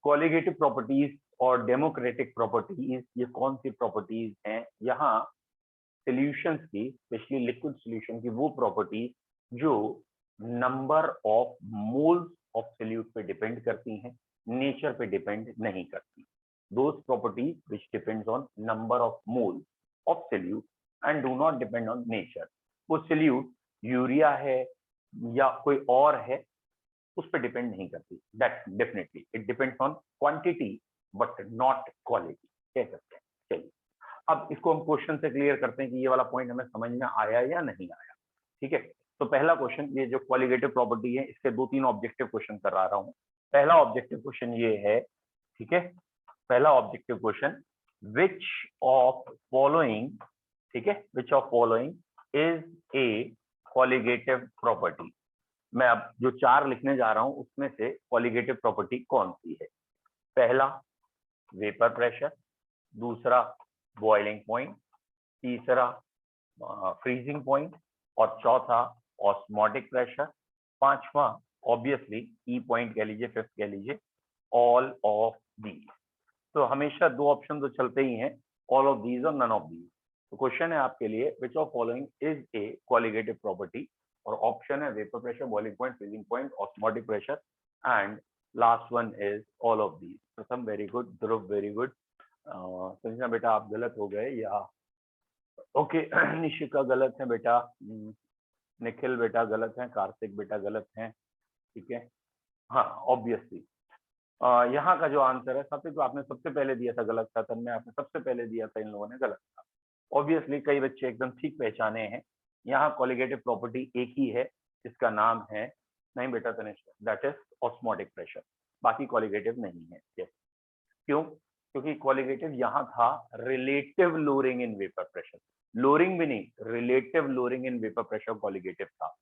Colligative properties और democratic properties, ये कौन सी प्रॉपर्टीज हैं? यहाँ सॉल्यूशंस की, स्पेशली लिक्विड सॉल्यूशन की वो प्रॉपर्टी जो number of moles of solute पे डिपेंड करती हैं, नेचर पे डिपेंड नहीं करती। Those properties which depends on number of moles of solute and do not depend on nature. वो सॉल्यूट यूरिया है या कोई और है, उस पर डिपेंड नहीं करती। That definitely it depends on quantity but not quality, कह सकते हैं। चलिए अब इसको हम क्वेश्चन से क्लियर करते हैं कि ये वाला पॉइंट हमें समझ में आया या नहीं आया। ठीक है, तो पहला क्वेश्चन, ये जो क्वालिटेटिव प्रॉपर्टी है इसके 2-3 ऑब्जेक्टिव क्वेश्चन करा रहा हूं। पहला ऑब्जेक्टिव क्वेश्चन ये है, ठीक है, पहला objective question, which of following, ठीक है, which of following is a colligative property. मैं अब जो 4 लिखने जा रहा हूं उसमें से कॉलिगेटिव प्रॉपर्टी कौन सी है? पहला वेपर प्रेशर, दूसरा बॉइलिंग पॉइंट, तीसरा फ्रीजिंग पॉइंट और चौथा ऑस्मोटिक प्रेशर, पांचवा ऑब्वियसली ई पॉइंट कह लीजिए, फिफ्थ कह लीजिए ऑल ऑफ दीज। तो हमेशा 2 ऑप्शन तो चलते ही हैं, ऑल ऑफ दीज और नन ऑफ दीज। तो क्वेश्चन है आपके लिए, which of following is a colligative property, और ऑप्शन है vapour pressure, boiling point, freezing point, osmotic pressure and last one is all of these. प्रथम वेरी गुड, ध्रुव very good, Sanjana बेटा आप गलत हो गए, या ओके निशिका गलत है बेटा, निखिल बेटा गलत है, कार्तिक बेटा गलत है, ठीक है। हाँ ऑब्वियसली यहाँ का जो आंसर है, सात्विक आपने सबसे पहले दिया था गलत था, तन्मय आपने सबसे पहले दिया था, इन लोगों ने गलत था। ऑब्वियसली कई बच्चे एकदम ठीक पहचाने हैं। यहाँ कॉलिगेटिव प्रॉपर्टी एक ही है, जिसका नाम है, नहीं बेटा Tanishq, that is osmotic pressure, बाकी कॉलिगेटिव नहीं है। yes. क्यों? क्योंकि कॉलिगेटिव यहाँ था relative lowering in vapour pressure, lowering भी नहीं, relative lowering in vapour pressure colligative था।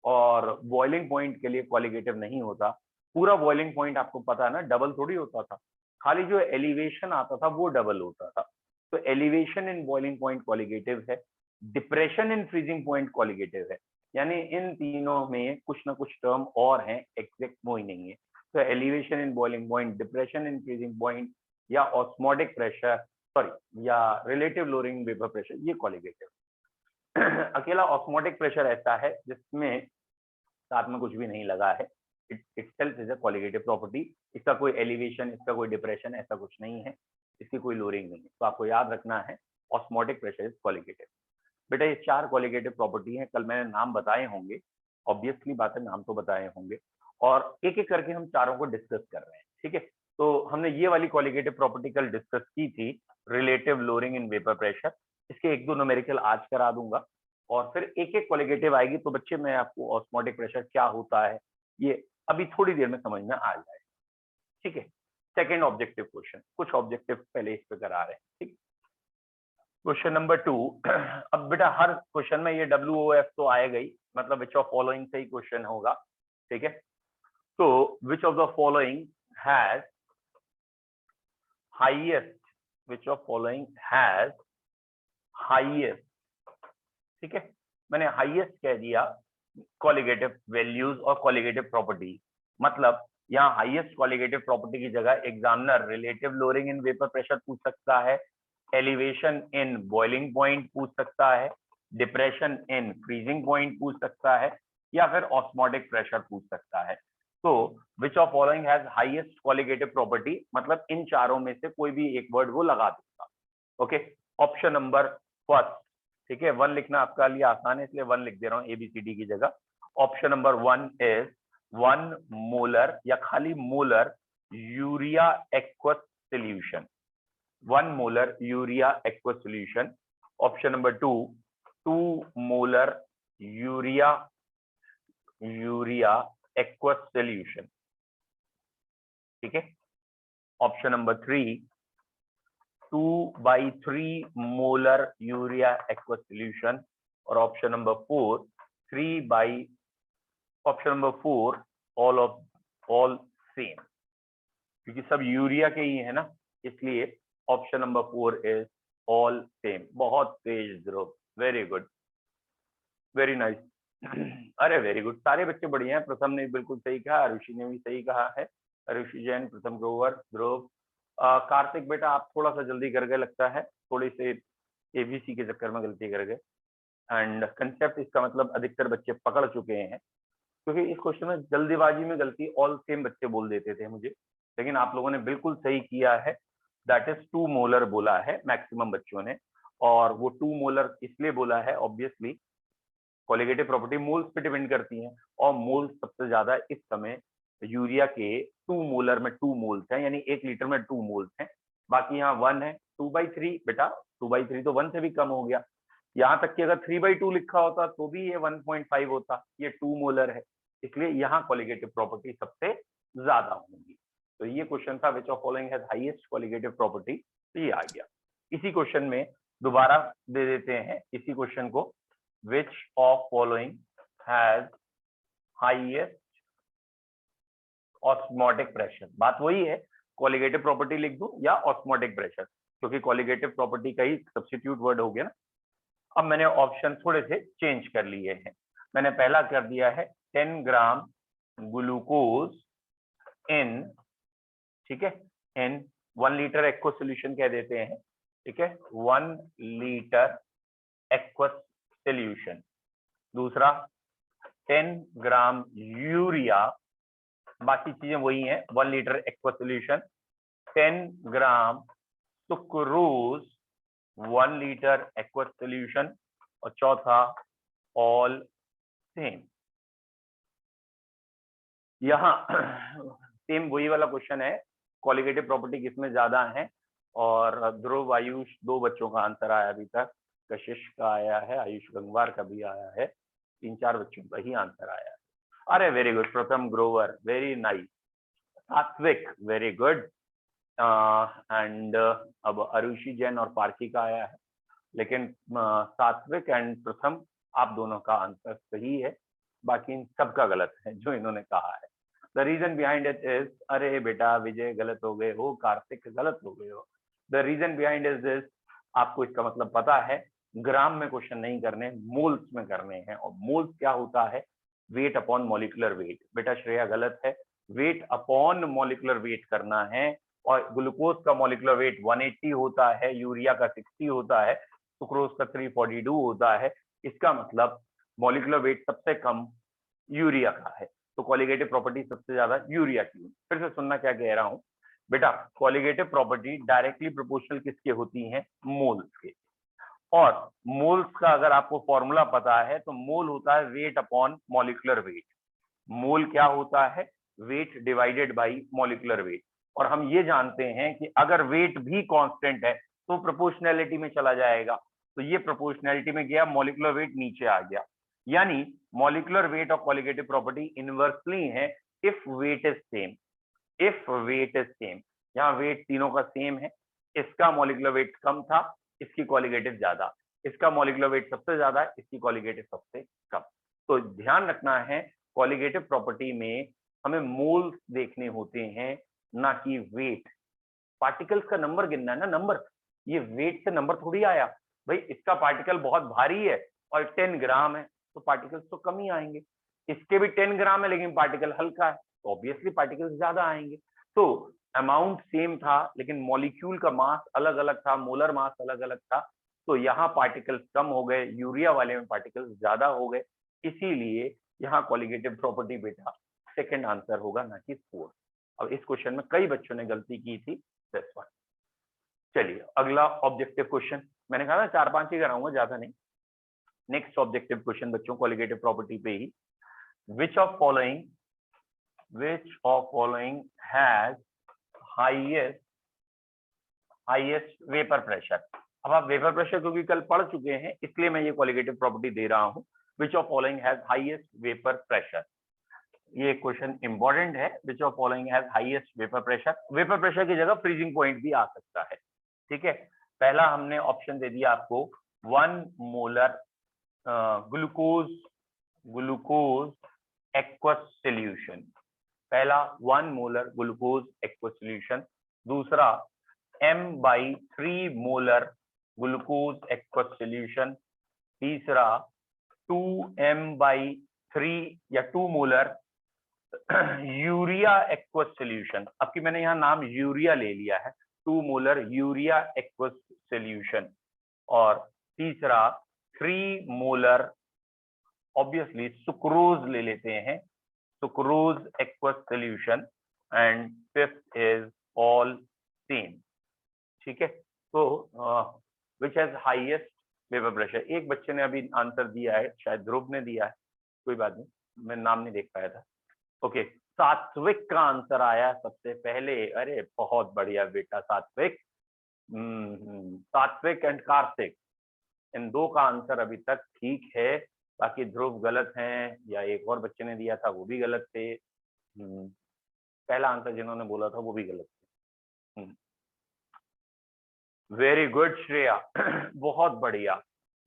और बॉइलिंग पॉइंट के लिए कॉलिगेटिव नहीं होता। पूरा बॉइलिंग पॉइंट आपको पता है ना, डबल थोड़ी होता था, खाली जो एलिवेशन आता था वो डबल होता था। तो elevation in boiling point colligative है, depression in freezing point colligative है, यानी इन तीनों में कुछ ना कुछ टर्म और हैं, एग्जैक्ट वो ही नहीं है। तो elevation in boiling point, depression in freezing point या ऑस्मोटिक प्रेशर, सॉरी या रिलेटिव लोअरिंग वेपर प्रेशर, ये कॉलिगेटिव। अकेला ऑस्मोटिक प्रेशर ऐसा है जिसमें साथ में कुछ भी नहीं लगा है, it itself is a colligative property. इसका कोई एलिवेशन, इसका कोई डिप्रेशन, ऐसा कुछ नहीं है, इसकी कोई लोअरिंग नहीं है। तो आपको याद रखना है ऑस्मोटिक प्रेशर इज कॉलिगेटिव। बेटा ये 4 कॉलिगेटिव प्रॉपर्टी है, कल मैंने नाम बताए होंगे, ऑब्वियसली बात है, नाम तो बताए होंगे, और एक एक करके हम चारों को डिस्कस कर रहे हैं। ठीक है, तो हमने ये वाली कॉलिगेटिव प्रॉपर्टी कल डिस्कस की थी, relative lowering in vapour pressure. इसके 1-2 न्यूमेरिकल आज करा दूंगा, और फिर एक एक कॉलिगेटिव आएगी तो बच्चे मैं आपको ऑस्मोटिक प्रेशर क्या होता है ये अभी थोड़ी देर में समझ में आ जाए। ठीक है, सेकेंड ऑब्जेक्टिव क्वेश्चन, कुछ ऑब्जेक्टिव पहले इस पे करा रहे हैं। ठीक, क्वेश्चन नंबर 2। अब बेटा हर क्वेश्चन में ये WOF तो आएगा ही, मतलब विच ऑफ फॉलोइंग से ही क्वेश्चन होगा। ठीक है, तो which of the following has highest, which of following has highest, ठीक है, मैंने हाईएस्ट कह दिया कॉलिगेटिव वैल्यूज और कॉलिगेटिव प्रॉपर्टी, मतलब यहाँ हाईएस्ट कॉलिगेटिव प्रॉपर्टी की जगह examiner relative lowering in vapour pressure पूछ सकता है, एलिवेशन इन बॉइलिंग पॉइंट पूछ सकता है, डिप्रेशन इन फ्रीजिंग पॉइंट पूछ सकता है, या फिर ऑस्मोटिक प्रेशर पूछ सकता है। तो which of following has highest colligative property, मतलब इन चारों में से कोई भी एक वर्ड वो लगा देगा। ओके, ऑप्शन नंबर फर्स्ट, ठीक है, 1 लिखना आपका लिए आसान है इसलिए 1 लिख दे रहा हूं ABCD की जगह। ऑप्शन नंबर 1 इज 1 मोलर या खाली molar urea aqueous solution, 1 molar urea aqueous solution. Option number 2 2 molar urea aqueous solution. ठीक है, option number 3 2/3 molar urea aqueous solution, और ऑप्शन नंबर 4 ऑल सेम, क्योंकि सब यूरिया के ही है ना, इसलिए option number 4 is all same. बहुत तेज ध्रुव, वेरी गुड, वेरी नाइस। अरे वेरी गुड, सारे बच्चे बढ़िया हैं, प्रथम ने बिल्कुल सही कहा, आरुषि ने भी सही कहा है, अरुषि जैन, प्रथम ग्रोवर, ध्रुव, कार्तिक बेटा आप थोड़ा सा जल्दी कर गए लगता है, थोड़ी से एबीसी के चक्कर में गलती कर गए। एंड कंसेप्ट इसका मतलब अधिकतर बच्चे पकड़ चुके हैं, क्योंकि इस क्वेश्चन में जल्दीबाजी में गलती ऑल सेम बच्चे बोल देते थे मुझे, लेकिन आप लोगों ने बिल्कुल सही किया है। दैट इज 2 मोलर बोला है मैक्सिमम बच्चों ने, और वो 2 मोलर इसलिए बोला है ऑब्वियसली कोलिगेटिव प्रॉपर्टी मोल्स पे डिपेंड करती है, और मोल्स सबसे ज्यादा इस समय यूरिया के 2 मोलर में 2 मोल्स हैं, यानी 1 लीटर में 2 मोल्स हैं। बाकी यहाँ 1 है, 2/3 बेटा, 2/3 तो 1 से भी कम हो गया। यहाँ तक कि अगर 3/2 लिखा होता तो भी ये 1.5 होता, ये 2 मोलर है, इसलिए यहाँ कोलिगेटिव प्रॉपर्टी सबसे ज्यादा होंगी। तो ये क्वेश्चन था which of following has highest colligative property, तो ये आ गया। इसी क्वेश्चन में दोबारा दे देते हैं इसी क्वेश्चन को, which of following has highest osmotic pressure। बात वही है, कोलिगेटिव प्रॉपर्टी लिख दूं या ऑस्मोटिक प्रेशर, क्योंकि कोलिगेटिव प्रॉपर्टी का ही सब्स्टिट्यूट वर्ड हो गया ना। अब मैंने ऑप्शन थोड़े से चेंज कर लिए हैं। मैंने पहला कर दिया है 10 ग्राम ग्लूकोज इन, ठीक है, इन 1 लीटर एक्वस सोल्यूशन कह देते हैं, ठीक है, 1 लीटर एक्वस सोल्यूशन। दूसरा 10 ग्राम यूरिया, बाकी चीजें वही हैं, 1 लीटर एक्वा सोल्यूशन, 10 ग्राम सुक्रोज 1 लीटर एक्वा सोल्यूशन, और चौथा ऑल सेम। यहाँ सेम वही वाला क्वेश्चन है, कोलिगेटिव प्रॉपर्टी किसमें ज्यादा है, और ध्रुव आयुष 2 बच्चों का आंसर आया अभी तक, कशिश का आया है, आयुष गंगवार का भी आया है, 3-4 बच्चों का ही आंसर आया है। अरे वेरी गुड, प्रथम ग्रोवर वेरी नाइस, सात्विक वेरी गुड, एंड अब अरुषि जैन और पार्की का आया है, लेकिन सात्विक एंड प्रथम आप दोनों का आंसर सही है, बाकी इन सबका गलत है जो इन्होंने कहा है। The reason behind it is, अरे बेटा विजय गलत हो गए हो, कार्तिक गलत हो गए हो। The reason behind is this, आपको इसका मतलब पता है, ग्राम में क्वेश्चन नहीं करने, मोल्स में करने हैं, और मोल्स क्या होता है, वेट अपॉन मॉलिकुलर वेट। बेटा श्रेया गलत है, वेट अपॉन मॉलिकुलर वेट करना है, और ग्लूकोज का मॉलिकुलर वेट 180 होता है, यूरिया का 60 होता है, सुक्रोज का 342 होता है, इसका मतलब मॉलिकुलर वेट सबसे कम यूरिया का है, तो कोलिगेटिव प्रॉपर्टी सबसे ज्यादा यूरिया की। फिर से सुनना क्या कह रहा हूं बेटा, कोलिगेटिव प्रॉपर्टी डायरेक्टली प्रोपोर्शनल किसके होती है, मोल्स के, और मोल्स का अगर आपको फॉर्मूला पता है तो मोल होता है वेट अपॉन मॉलिकुलर वेट। मोल क्या होता है, weight divided by molecular weight, और हम ये जानते हैं कि अगर वेट भी कांस्टेंट है तो प्रोपोर्शनैलिटी में चला जाएगा, तो ये प्रोपोर्शनैलिटी में गया, मॉलिकुलर वेट नीचे आ गया, यानी molecular weight of colligative property inversely है if weight is same. If weight is same, यहाँ वेट तीनों का सेम है, इसका मॉलिकुलर वेट कम था, इसकी कोलिगेटिव ज्यादा, इसका मॉलिकुलर वेट सबसे ज्यादा, इसकी कोलिगेटिव सबसे कम। तो ध्यान रखना है, कोलिगेटिव प्रॉपर्टी में हमें मोल्स देखने होते हैं, ना कि वेट। पार्टिकल्स का नंबर गिनना है ना, नंबर, ये वेट से नंबर थोड़ी आया भाई, इसका पार्टिकल बहुत भारी है और 10 ग्राम है तो पार्टिकल्स तो कम ही आएंगे, इसके भी 10 ग्राम है लेकिन पार्टिकल हल्का है तो ऑब्वियसली पार्टिकल्स ज्यादा आएंगे। तो अमाउंट सेम था लेकिन मॉलिक्यूल का मास अलग अलग था, मोलर मास अलग अलग था, तो यहाँ पार्टिकल्स कम हो गए, यूरिया वाले में पार्टिकल्स ज्यादा हो गए, इसीलिए यहाँ कोलिगेटिव प्रॉपर्टी बेटा सेकंड आंसर होगा, ना कि फोर्थ। अब इस क्वेश्चन में कई बच्चों ने गलती की थी, दैट्स व्हाई। चलिए अगला ऑब्जेक्टिव क्वेश्चन, मैंने कहा था 4-5 ही कराऊंगा, ज्यादा नहीं। नेक्स्ट ऑब्जेक्टिव क्वेश्चन बच्चों कोलिगेटिव प्रॉपर्टी पे ही, which of following has highest vapor pressure। अब आप वेपर प्रेशर क्योंकि कल पढ़ चुके हैं इसलिए मैं ये कोलिगेटिव प्रॉपर्टी दे रहा हूं, which of following has highest vapor pressure। ये क्वेश्चन इंपॉर्टेंट है, which of following has highest vapor pressure। Vapour pressure की जगह फ्रीजिंग पॉइंट भी आ सकता है, ठीक है। पहला हमने ऑप्शन दे दिया आपको 1 मोलर ग्लूकोज एक्वस सोल्यूशन, पहला 1 मोलर ग्लूकोज एक्वस सोल्यूशन, दूसरा m/3 molar glucose aqueous solution, तीसरा 2m/3 या 2 मोलर यूरिया एक्वस सोल्यूशन, अब की मैंने यहाँ नाम यूरिया ले लिया है, 2 मोलर यूरिया एक्वस सोल्यूशन। और तीसरा 3 मोलर ऑब्वियसली सुक्रोज ले लेते हैं, sucrose aqueous solution. And fifth is all same. ठीक है, तो which has highest vapour pressure. एक बच्चे ने अभी आंसर दिया है, शायद ध्रुव ने दिया है, कोई बात नहीं, मैं नाम नहीं देख पाया था। ओके, सात्विक का आंसर आया सबसे पहले। अरे बहुत बढ़िया बेटा सात्विक। सात्विक एंड कार्तिक, इन दो का आंसर अभी तक ठीक है। बाकी ध्रुव गलत हैं, या एक और बच्चे ने दिया था वो भी गलत थे। पहला आंसर जिन्होंने बोला था वो भी गलत थे। वेरी गुड श्रेया, बहुत बढ़िया,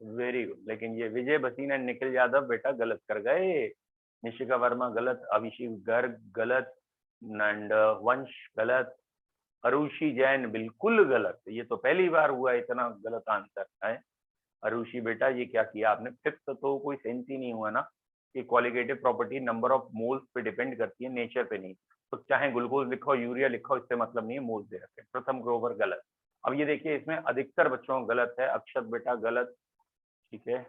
वेरी गुड। लेकिन ये विजय भसीन एंड निखिल यादव बेटा गलत कर गए। निशिका वर्मा गलत, अभिषेक गर्ग गलत, एंड वंश गलत, अरुषि जैन बिल्कुल गलत। ये तो पहली बार हुआ इतना गलत आंसर है। अरुषि बेटा ये क्या किया आपने, फिफ्थ तो कोई सेंस ही नहीं हुआ ना कि qualitative property number of moles पे डिपेंड करती है, नेचर पे नहीं। तो चाहे ग्लूकोज लिखो यूरिया लिखो, इससे मतलब नहीं है, मोल्स दे रखे। प्रथम ग्रोवर गलत। अब ये देखिए इसमें अधिकतर बच्चों को गलत है। अक्षत बेटा गलत, ठीक है।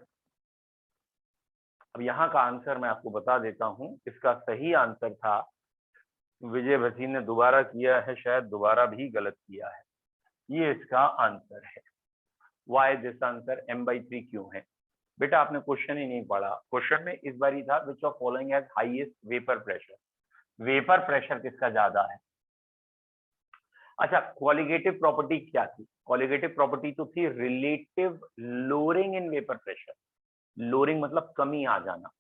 अब यहाँ का आंसर मैं आपको बता देता हूँ, इसका सही आंसर था, विजय भसीन ने दोबारा किया है, शायद दोबारा भी गलत किया है। ये इसका आंसर है। वाई दिस आंसर m/3 क्यों है? बेटा आपने क्वेश्चन ही नहीं पढ़ा। क्वेश्चन में इस बार ही था which of following has highest vapour pressure. Vapour pressure किसका ज्यादा है? अच्छा, क्वालिटेटिव प्रॉपर्टी क्या थी? क्वालिटेटिव प्रॉपर्टी तो थी relative lowering in vapour pressure. Lowering मतलब कमी आ जाना।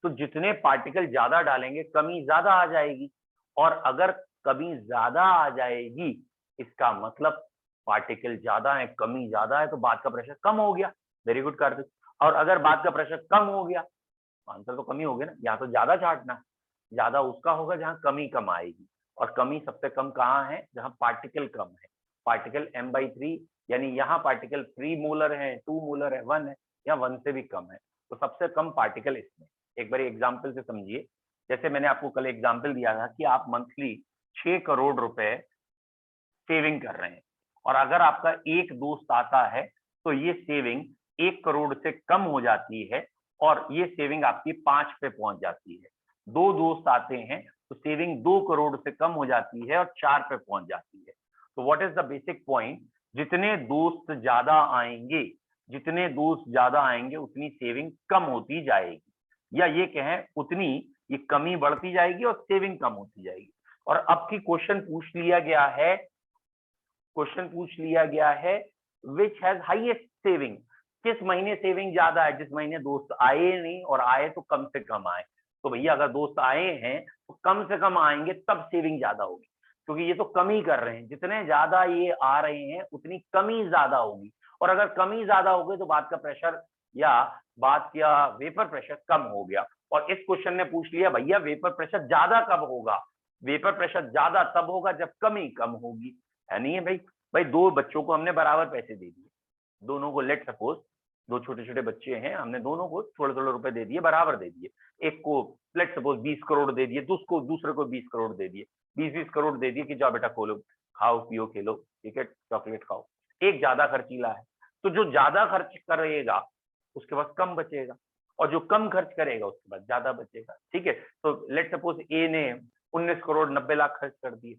तो जितने पार्टिकल ज्यादा डालेंगे कमी ज्यादा आ जाएगी, और अगर कमी ज्यादा आ जाएगी इसका मतलब पार्टिकल ज्यादा है, कमी ज्यादा है, तो बाद का प्रेशर कम हो गया। Very good Kartik. और अगर बाद का प्रेशर कम हो गया, आंसर तो कमी हो गया ना। यहाँ तो ज्यादा चाटना, ज्यादा उसका होगा जहां कमी कम आएगी, और कमी सबसे कम कहाँ है? जहां पार्टिकल कम है। पार्टिकल m/3, यानी यहाँ पार्टिकल 3 मोलर है, 2 मोलर है, 1 है, या 1 से भी कम है, तो सबसे कम पार्टिकल इसमें। एक बार एग्जाम्पल से समझिए। जैसे मैंने आपको कल एग्जाम्पल दिया था कि आप मंथली 6 करोड़ रुपए सेविंग कर रहे हैं, और अगर आपका एक दोस्त आता है तो ये सेविंग 1 करोड़ से कम हो जाती है, और ये सेविंग आपकी 5 पे पहुंच जाती है। 2 दोस्त आते हैं तो सेविंग 2 करोड़ से कम हो जाती है और 4 पे पहुंच जाती है। तो what is the basic point? जितने दोस्त ज्यादा आएंगे, जितने दोस्त ज्यादा आएंगे उतनी सेविंग कम होती जाएगी, या ये कहें उतनी ये कमी बढ़ती जाएगी और सेविंग कम होती जाएगी। और अब की क्वेश्चन पूछ लिया गया है, क्वेश्चन पूछ लिया गया है विच हैज हाईएस्ट सेविंग। किस महीने सेविंग ज्यादा है? जिस महीने दोस्त आए नहीं, और आए तो कम से कम आए। तो भैया अगर दोस्त आए हैं तो कम से कम आएंगे तब सेविंग ज्यादा होगी, क्योंकि ये तो कमी कर रहे हैं। जितने ज्यादा ये आ रहे हैं उतनी कमी ज्यादा होगी, और अगर कमी ज्यादा हो गई तो बाद का प्रेशर या बाद का वेपर प्रेशर कम हो गया। और इस क्वेश्चन ने पूछ लिया भैया वेपर प्रेशर ज्यादा कब होगा? वेपर प्रेशर ज्यादा तब होगा जब कमी कम होगी, है नहीं है भाई? भाई दो बच्चों को हमने बराबर पैसे दे दिए, दोनों को, लेट सपोज दो छोटे छोटे बच्चे हैं, हमने दोनों को थोड़े थोड़े रुपए दे दिए, बराबर दे दिए। एक को लेट सपोज 20 करोड़ दे दिए, दूसरे को 20 करोड़ दे दिए, 20 करोड़ दे दिए कि जाओ बेटा खोलो, खाओ पियो खेलो, ठीक है, चॉकलेट खाओ। एक ज्यादा खर्चीला है, तो जो ज्यादा खर्च करेगा उसके पास कम बचेगा, और जो कम खर्च करेगा उसके पास ज्यादा बचेगा। ठीक है, तो लेट सपोज ए ने 19 करोड़ 90 लाख खर्च कर दिए,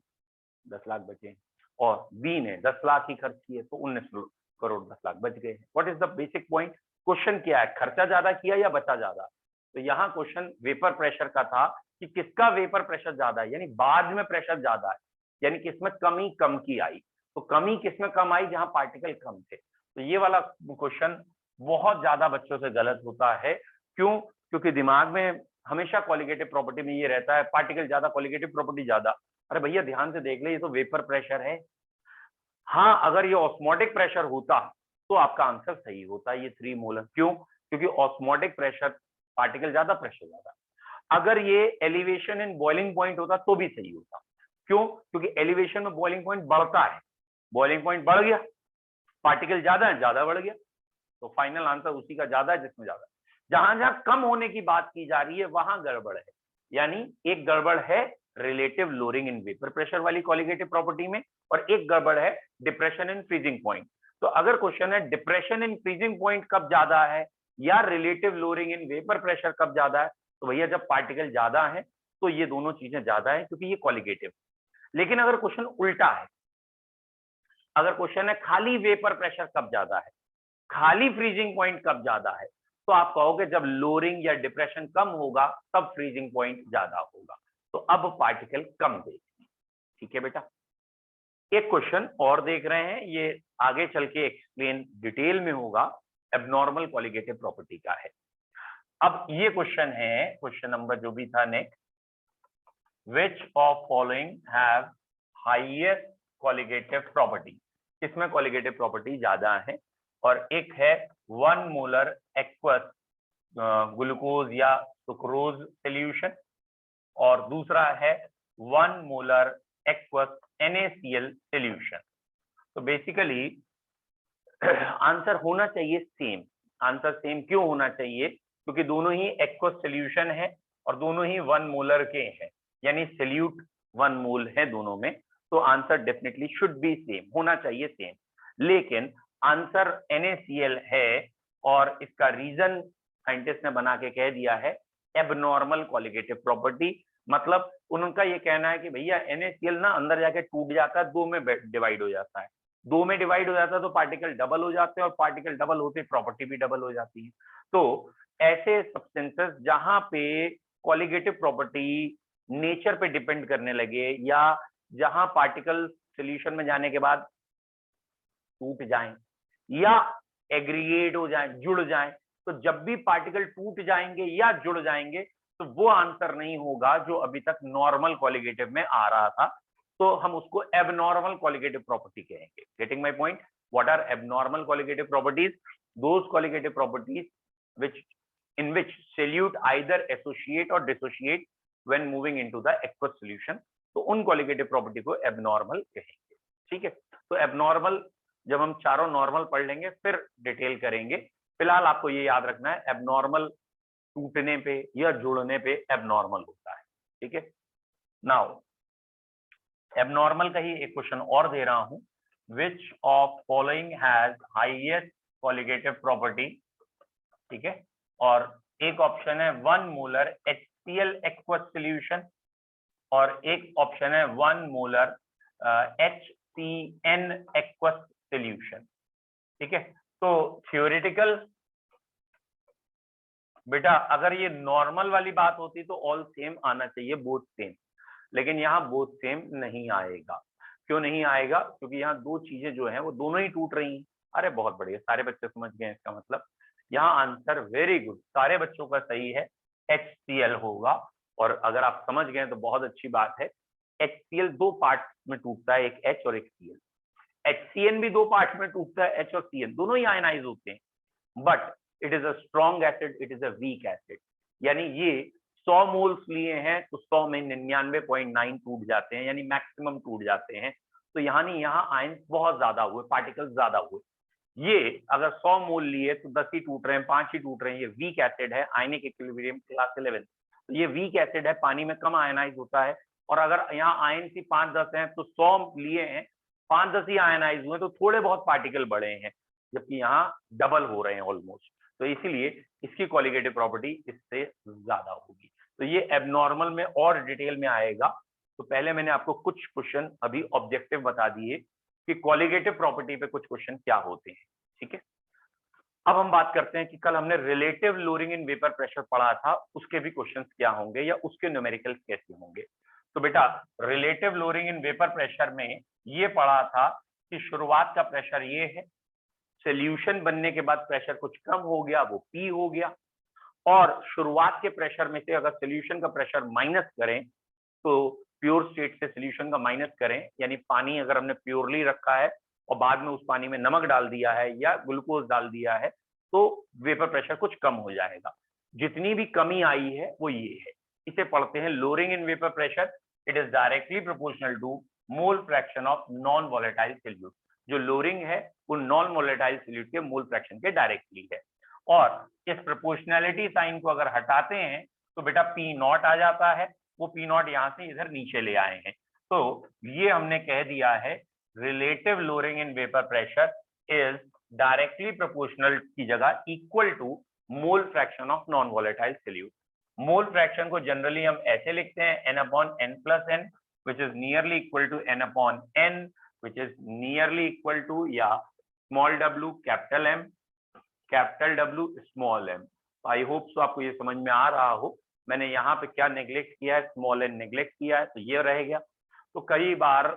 10 लाख बचे, और बी ने 10 लाख ही खर्च किए, तो 19 करोड़ 10 लाख बच गए। What is the basic point? Question क्या है, खर्चा ज्यादा किया या बचा ज्यादा? तो यहाँ क्वेश्चन वेपर प्रेशर का था कि किसका वेपर प्रेशर ज्यादा है, यानी बाद में प्रेशर ज्यादा है, यानी किसमें कमी कम की आई। तो कमी किसमें कम आई? जहां पार्टिकल कम थे। तो ये वाला क्वेश्चन बहुत ज्यादा बच्चों से गलत होता है। क्यों? क्योंकि दिमाग में हमेशा क्वालिटेटिव प्रॉपर्टी में ये रहता है पार्टिकल ज्यादा, क्वालिटेटिव प्रॉपर्टी ज्यादा। अरे भैया ध्यान से देख ले, ये तो वेपर प्रेशर है। हाँ, अगर ये ऑस्मोटिक प्रेशर होता तो आपका आंसर सही होता, ये 3 मोलर। क्यों? क्योंकि ऑस्मोटिक प्रेशर पार्टिकल ज्यादा, प्रेशर ज्यादा। अगर ये एलिवेशन इन बॉइलिंग पॉइंट होता तो भी सही होता। क्यों? क्योंकि एलिवेशन में बॉइलिंग पॉइंट बढ़ता है, बॉइलिंग पॉइंट बढ़ गया, पार्टिकल ज्यादा है, ज्यादा बढ़ गया, तो फाइनल आंसर उसी का ज्यादा है जिसमें ज्यादा। जहां जहां कम होने की बात की जा रही है वहां गड़बड़ है। यानी एक गड़बड़ है relative lowering in vapour pressure वाली कॉलिगेटिव प्रॉपर्टी में, और एक गड़बड़ है डिप्रेशन इन फ्रीजिंग पॉइंट। तो अगर क्वेश्चन है डिप्रेशन इन फ्रीजिंग पॉइंट कब ज्यादा है या relative lowering in vapour pressure कब ज्यादा है, तो भैया जब पार्टिकल ज्यादा है तो ये दोनों चीजें ज्यादा है, क्योंकि ये कॉलिगेटिव। लेकिन अगर क्वेश्चन उल्टा है, अगर क्वेश्चन है खाली वेपर प्रेशर कब ज्यादा है, खाली फ्रीजिंग पॉइंट कब ज्यादा है, तो आप कहोगे जब लोअरिंग या डिप्रेशन कम होगा तब फ्रीजिंग पॉइंट ज्यादा होगा। तो अब पार्टिकल कम देगी। ठीक है बेटा, एक क्वेश्चन और देख रहे हैं, ये आगे चल के एक्सप्लेन डिटेल में होगा, एबनॉर्मल कॉलिगेटिव प्रॉपर्टी का है। अब ये क्वेश्चन है, क्वेश्चन नंबर जो भी था next, which of following have highest colligative property, किसमें कॉलिगेटिव प्रॉपर्टी ज्यादा है, और एक है 1 मोलर एक्वस ग्लूकोज या सुक्रोज सॉल्यूशन, और दूसरा है 1 मोलर एक्वस NaCl सॉल्यूशन। तो बेसिकली आंसर होना चाहिए सेम। आंसर सेम क्यों होना चाहिए? क्योंकि दोनों ही एक्वस सॉल्यूशन है और दोनों ही 1 मोलर के हैं, यानी सॉल्यूट 1 मोल है दोनों में, तो answer definitely should be same, होना चाहिए सेम। लेकिन आंसर NaCl है, और इसका रीजन साइंटिस्ट ने बना के कह दिया है एबनॉर्मल कॉलिगेटिव प्रॉपर्टी। मतलब उनका ये कहना है कि भैया NaCl ना अंदर जाके टूट जाता है, 2 में डिवाइड हो जाता है, 2 में डिवाइड हो जाता है तो पार्टिकल डबल हो जाते हैं, और पार्टिकल डबल होते प्रॉपर्टी भी डबल हो जाती है। तो ऐसे सब्सटेंसेस जहां पे कॉलिगेटिव प्रॉपर्टी नेचर पे डिपेंड करने लगे, या जहां पार्टिकल सॉल्यूशन में जाने के बाद टूट जाएं या एग्रीगेट हो जाएं, जुड़ जाएं, तो जब भी पार्टिकल टूट जाएंगे या जुड़ जाएंगे तो वो आंसर नहीं होगा जो अभी तक नॉर्मल कॉलिगेटिव में आ रहा था, तो हम उसको एबनॉर्मल कॉलिगेटिव प्रॉपर्टी कहेंगे। Getting my point? What are abnormal colligative properties? Those colligative properties which in which solute either associate or dissociate when moving into the aqueous solution, तो उन कॉलिगेटिव प्रॉपर्टी को एबनॉर्मल कहेंगे। ठीक है, तो abnormal जब हम चारों नॉर्मल पढ़ लेंगे फिर डिटेल करेंगे। फिलहाल आपको ये याद रखना है एबनॉर्मल टूटने पे या जुड़ने पे एबनॉर्मल होता है। ठीक है, नाउ एबनॉर्मल का ही एक क्वेश्चन और दे रहा हूं, which of following has highest colligative property. ठीक है, और एक ऑप्शन है 1 मोलर HCl एक्वस सॉल्यूशन, और एक ऑप्शन है 1 मोलर HCN एक्वस सॉल्यूशन। ठीक है, तो थ्योरेटिकल बेटा अगर ये नॉर्मल वाली बात होती तो ऑल सेम आना चाहिए, बोथ सेम, लेकिन यहाँ बोथ सेम नहीं आएगा। क्यों नहीं आएगा? क्योंकि यहाँ दो चीजें जो हैं वो दोनों ही टूट रही हैं। अरे बहुत बढ़िया, सारे बच्चे समझ गए, इसका मतलब यहाँ आंसर वेरी गुड, सारे बच्चों का सही है, HCl होगा। और अगर आप समझ गए तो बहुत अच्छी बात है। HCl 2 पार्ट में टूटता है, एक H और एक Cl। HCN भी 2 पार्ट में टूटता है, H और Cn दोनों ही आयनाइज होते हैं, but it is a strong acid, it is a weak acid. यानी ये 100 मोल्स लिए हैं तो 100 में 99.9 टूट जाते हैं, यानी मैक्सिमम टूट जाते हैं। तो यहाँ नहीं, यहाँ आयन बहुत ज्यादा हुए, पार्टिकल्स ज्यादा हुए। ये अगर 100 मोल लिए तो 10 ही टूट रहे हैं, 5 ही टूट रहे हैं। ये वीक एसिड है, आयनिक इक्विलिब्रियम क्लास 11, तो ये वीक एसिड है, पानी में कम आयनाइज होता है। और अगर यहाँ आयन सी 5-10 हैं तो 100 लिए हैं, 5-10 ही आयनाइज हुए, तो थोड़े बहुत पार्टिकल बढ़े हैं, जबकि यहाँ डबल हो रहे हैं ऑलमोस्ट। तो इसीलिए इसकी कॉलिगेटिव प्रॉपर्टी इससे ज्यादा होगी। तो ये एबनॉर्मल में और डिटेल में आएगा। तो पहले मैंने आपको कुछ क्वेश्चन अभी ऑब्जेक्टिव बता दिए कि कॉलिगेटिव प्रॉपर्टी पे कुछ क्वेश्चन क्या होते हैं। ठीक है, अब हम बात करते हैं कि कल हमने relative lowering in vapour pressure पढ़ा था, उसके भी क्वेश्चंस क्या होंगे या उसके न्यूमेरिकल्स कैसे होंगे। तो बेटा relative lowering in vapour pressure में ये पढ़ा था कि शुरुआत का प्रेशर ये है, सॉल्यूशन बनने के बाद प्रेशर कुछ कम हो गया, वो P हो गया, और शुरुआत के प्रेशर में से अगर सॉल्यूशन का प्रेशर माइनस करें तो प्योर स्टेट से सॉल्यूशन का माइनस करें, यानी पानी अगर हमने प्योरली रखा है और बाद में उस पानी में नमक डाल दिया है या ग्लूकोज डाल दिया है, तो वेपर प्रेशर कुछ कम हो जाएगा। जितनी भी कमी आई है वो ये है, इसे पढ़ते हैं lowering in vapour pressure. It is directly proportional to mole fraction of non volatile solute. जो लोअरिंग है वो नॉन वॉलेटाइल सॉल्यूट के मोल फ्रैक्शन के डायरेक्टली है। और इस प्रोपोर्शनैलिटी साइन को अगर हटाते हैं तो बेटा पी नॉट आ जाता है, वो पी नॉट यहाँ से इधर नीचे ले आए हैं। तो ये हमने कह दिया है relative lowering in vapour pressure is directly proportional की जगह equal to mole fraction of non volatile solute. Mole fraction को जनरली हम ऐसे लिखते हैं n upon n plus n which is nearly equal to n upon n which is nearly equal to या small w capital M capital W small m। I hope so आपको ये समझ में आ रहा हो। मैंने यहाँ पे क्या नेग्लेक्ट किया है, स्मॉल एन नेग्लेक्ट किया है, तो ये रह गया। तो कई बार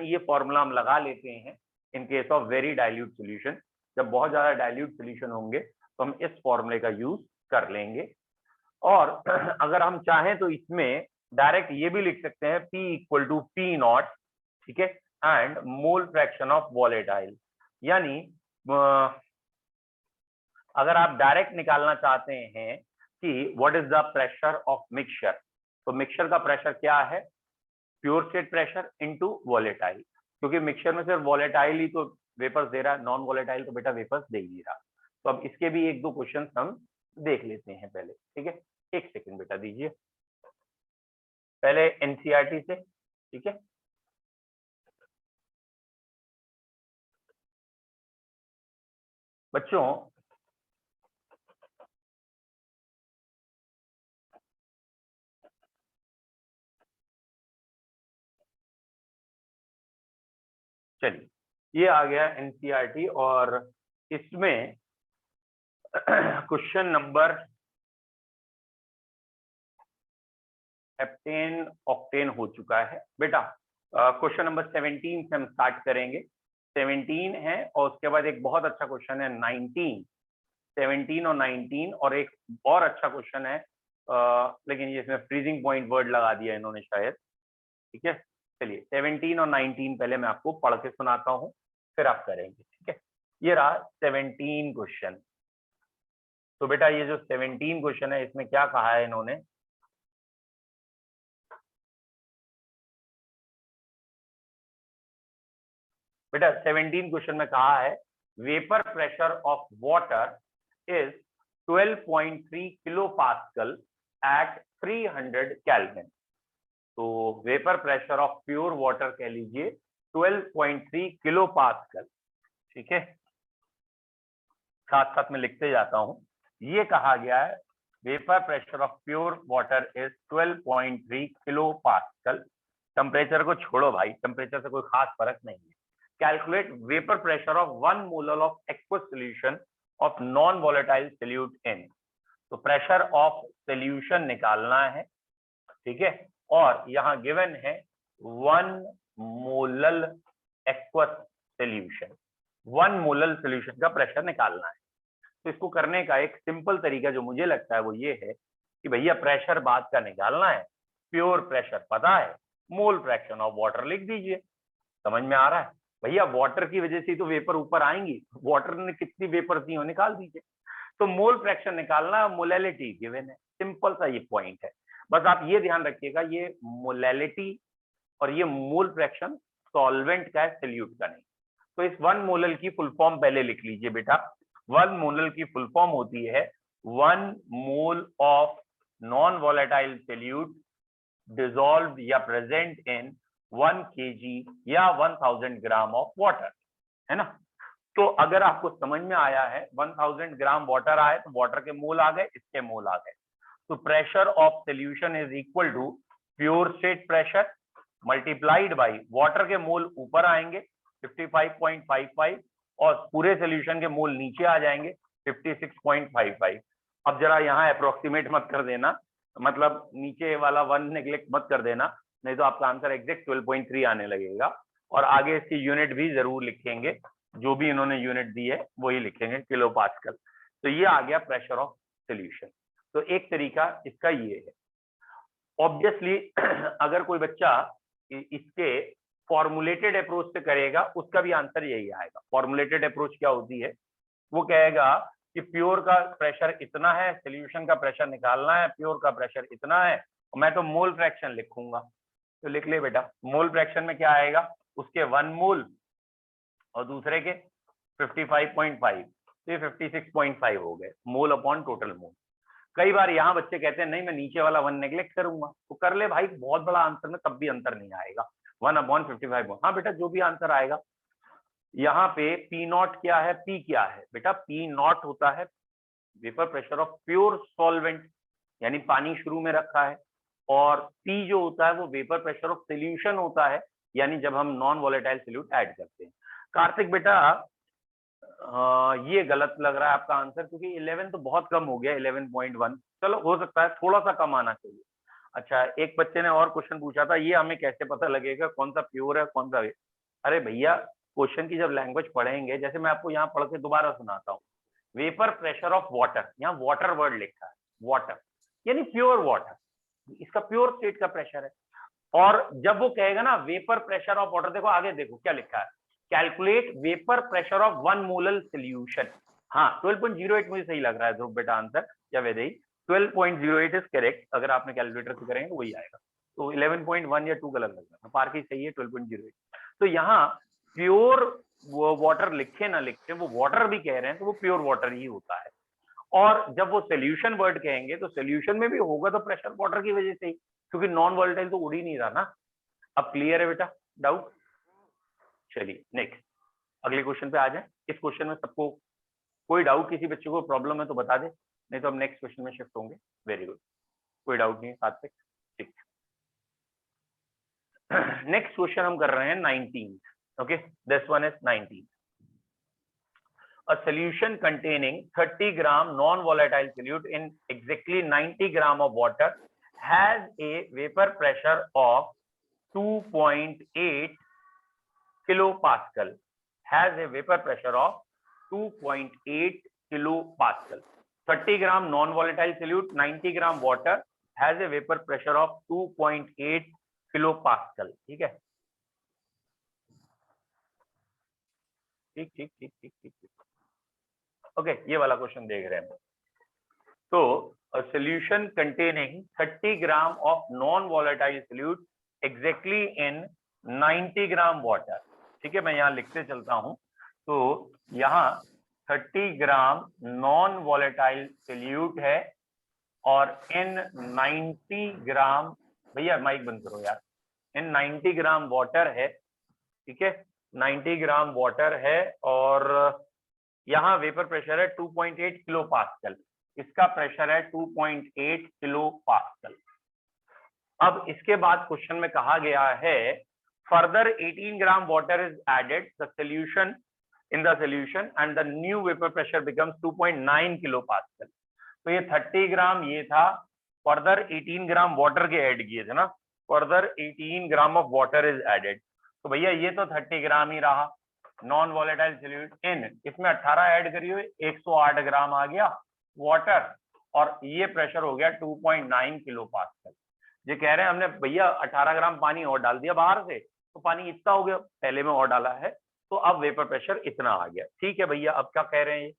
ये फॉर्मूला हम लगा लेते हैं in case of very dilute solution. जब बहुत ज्यादा डाइल्यूट सॉल्यूशन होंगे तो हम इस फॉर्मूले का यूज कर लेंगे। और अगर हम चाहें तो इसमें डायरेक्ट ये भी लिख सकते हैं P equal to P not, ठीक है, and mole fraction of volatile. यानी अगर आप डायरेक्ट निकालना चाहते हैं कि what is the pressure of mixture, तो मिक्सचर का प्रेशर क्या है, pure state pressure into volatile, क्योंकि मिक्सचर में सिर्फ वॉलेटाइल ही तो वेपर्स दे रहा है, नॉन वॉलेटाइल तो बेटा वेपर्स दे ही नहीं रहा। तो अब इसके भी एक दो क्वेश्चन हम देख लेते हैं पहले, ठीक है। एक सेकंड बेटा दीजिए, पहले एनसीईआरटी से, ठीक है। बच्चों चलिए, ये आ गया एनसीईआरटी और इसमें क्वेश्चन नंबर हेप्टेन ऑक्टेन हो चुका है बेटा। क्वेश्चन नंबर 17 से हम स्टार्ट करेंगे। 17 है और उसके बाद एक बहुत अच्छा क्वेश्चन है 19, 17 और 19, और एक और अच्छा क्वेश्चन है लेकिन ये इसमें फ्रीजिंग पॉइंट वर्ड लगा दिया इन्होंने शायद, ठीक है। चलिए 17 और 19 पहले मैं आपको पढ़ के सुनाता हूँ, फिर आप करेंगे, ठीक है। ये रहा 17 क्वेश्चन। तो बेटा ये जो 17 क्वेश्चन है इसमें क्या कहा है इन्होंने, बेटा 17 क्वेश्चन में कहा है vapour pressure of water is 12.3 kilo pascal at 300 kelvin. तो vapour pressure of pure water कह लीजिए 12.3 किलो पास्कल, ठीक है। साथ साथ में लिखते जाता हूं, ये कहा गया है vapour pressure of pure water is 12.3 kilo pascal. Temperature को छोड़ो भाई, टेम्परेचर से कोई खास फर्क नहीं है। Calculate vapour pressure of 1 mole of aqueous solution of non volatile solute in. तो प्रेशर ऑफ सॉल्यूशन निकालना है, ठीक है, और यहाँ गिवन है 1 molal aqueous solution, 1 molal solution का प्रेशर निकालना है। तो इसको करने का एक सिंपल तरीका जो मुझे लगता है वो ये है कि भैया प्रेशर बाद का निकालना है, प्योर प्रेशर पता है, मोल फ्रैक्शन ऑफ वाटर लिख दीजिए। समझ में आ रहा है भैया, वाटर की वजह से तो वेपर ऊपर आएंगी, वाटर ने कितनी वेपर दी हो निकाल दीजिए। तो मोल फ्रैक्शन निकालना, मोलैलिटी गिवन है, सिंपल सा ये पॉइंट है। बस आप ये ध्यान रखिएगा ये मोलैलिटी और ये मोल फ्रैक्शन सॉल्वेंट का है, सॉल्यूट का नहीं। तो इस 1 मोलल की फुल फॉर्म पहले लिख लीजिए बेटा। 1 मोलल की फुल फॉर्म होती है 1 mole of non volatile solute dissolved या प्रेजेंट इन 1 kg या 1000 ग्राम ऑफ वाटर, है ना। तो अगर आपको समझ में आया है 1000 ग्राम वाटर आए तो वाटर के मोल आ गए, इसके मोल आ गए। तो pressure of solution is equal to pure state pressure multiplied by water के मोल ऊपर आएंगे 55.55 और पूरे सॉल्यूशन के मोल नीचे आ जाएंगे 56.55। अब जरा यहाँ अप्रोक्सीमेट मत कर देना, मतलब नीचे वाला 1 नेग्लेक्ट मत कर देना, नहीं तो आपका आंसर एग्जैक्ट 12.3 आने लगेगा। और आगे इसकी यूनिट भी जरूर लिखेंगे, जो भी इन्होंने यूनिट दी है वही लिखेंगे, किलो पास्कल। तो ये आ गया प्रेशर ऑफ सॉल्यूशन। तो एक तरीका इसका ये है। ऑब्वियसली अगर कोई बच्चा इसके फॉर्मुलेटेड अप्रोच से करेगा उसका भी आंसर यही आएगा। फॉर्मुलेटेड अप्रोच क्या होती है, वो कहेगा कि प्योर का प्रेशर इतना है, सॉल्यूशन का प्रेशर निकालना है, प्योर का प्रेशर इतना है, मैं तो मोल फ्रैक्शन लिखूंगा। तो लिख ले बेटा, मोल फ्रैक्शन में क्या आएगा, उसके 1 मोल और दूसरे के 55.5, तो ये 56.5 हो गए मोल अपॉन टोटल मोल। कई बार यहाँ बच्चे कहते हैं नहीं मैं नीचे वाला 1 नेग्लेक्ट करूंगा, तो कर ले भाई, बहुत बड़ा आंसर में तब भी अंतर नहीं आएगा। 1/55। हाँ बेटा जो भी आंसर आएगा। यहाँ पे पी नॉट क्या है, पी क्या है बेटा, पी नॉट होता है vapour pressure of pure solvent, यानी पानी शुरू में रखा है, और पी जो होता है वो वेपर प्रेशर ऑफ सोल्यूशन होता है, यानी जब हम नॉन वॉलेटाइल सोल्यूट ऐड करते हैं। कार्तिक बेटा ये गलत लग रहा है आपका आंसर, क्योंकि 11 तो बहुत कम हो गया, 11.1। चलो हो सकता है थोड़ा सा कम आना चाहिए। अच्छा, एक बच्चे ने और क्वेश्चन पूछा था, ये हमें कैसे पता लगेगा कौन सा प्योर है कौन सा। अरे भैया क्वेश्चन की जब लैंग्वेज पढ़ेंगे, जैसे मैं आपको यहाँ पढ़ के दोबारा सुनाता हूँ, वेपर प्रेशर ऑफ वाटर, यहाँ वाटर वर्ड लिखा है, वाटर यानी प्योर वाटर, इसका प्योर स्टेट का प्रेशर है। और जब वो कहेगा ना वेपर प्रेशर ऑफ वाटर, देखो आगे देखो क्या लिखा है, calculate vapour pressure of 1 molar solution. हाँ 12.08 मुझे सही लग रहा है ध्रुव बेटा आंसर, या वैदई 12.08 इज करेक्ट, अगर आपने कैलकुलेटर से करेंगे तो वही आएगा। तो 11.1 या 2 गलत लग रहा है, पार्क ही सही है 12.08। तो यहाँ प्योर वाटर लिखे ना लिखे, वो वाटर भी कह रहे हैं तो वो प्योर वाटर ही होता है। और जब वो सोल्यूशन वर्ड कहेंगे तो सोल्यूशन में भी होगा तो प्रेशर वाटर की वजह से ही, क्योंकि नॉन वोलेटाइल तो उड़ ही नहीं रहा ना। अब क्लियर है बेटा डाउट? चलिए नेक्स्ट अगले क्वेश्चन पे आ जाए। इस क्वेश्चन में सबको कोई डाउट, किसी बच्चे को प्रॉब्लम है तो बता दे, नहीं तो हम नेक्स्ट क्वेश्चन में शिफ्ट होंगे। वेरी गुड, कोई डाउट नहीं है साथ पे, ठीक। नेक्स्ट क्वेश्चन हम कर रहे हैं 19। Okay, this one is 19। A solution containing 30 gram non-volatile solute in exactly 90 gram of water has a vapor pressure of 2.8 kilopascal. Has a vapor pressure of 2.8 kilopascal. 30 gram non-volatile solute, 90 gram water has a vapor pressure of 2.8 kilopascal. ठीक है, ठीक ठीक ठीक ठीक ठीक ठीक। Okay, ये वाला क्वेश्चन देख रहे हैं। तो a solution containing 30 gram of non-volatile solute exactly in 90 gram water। ठीक है, मैं यहाँ लिखते चलता हूँ। तो यहाँ 30 ग्राम नॉन वॉलेटाइल सोल्यूट है और इन 90 ग्राम, भैया माइक बंद करो यार, इन 90 ग्राम वाटर है। ठीक है, 90 ग्राम वाटर है और यहाँ वेपर प्रेशर है 2.8 किलो पास्कल, इसका प्रेशर है 2.8 किलो पास्कल। अब इसके बाद क्वेश्चन में कहा गया है further 18 gram water is added the solution in the solution and the new vapor pressure becomes 2.9 kilo pascal. तो ये 30 ग्राम ये था, फर्दर 18 ग्राम वाटर के ऐड किए थे ना, further 18 gram of water is added. तो भैया ये तो 30 ग्राम ही रहा नॉन वॉलेटाइल सोल्यूट इन, इसमें 18 ऐड करिए 108 ग्राम आ गया वाटर, और ये प्रेशर हो गया 2.9 किलो पास्कल। ये कह रहे हैं हमने भैया 18 ग्राम पानी और डाल दिया बाहर से, तो पानी इतना हो गया, पहले में और डाला है तो अब वेपर प्रेशर इतना आ गया। ठीक है भैया, अब क्या कह रहे हैं,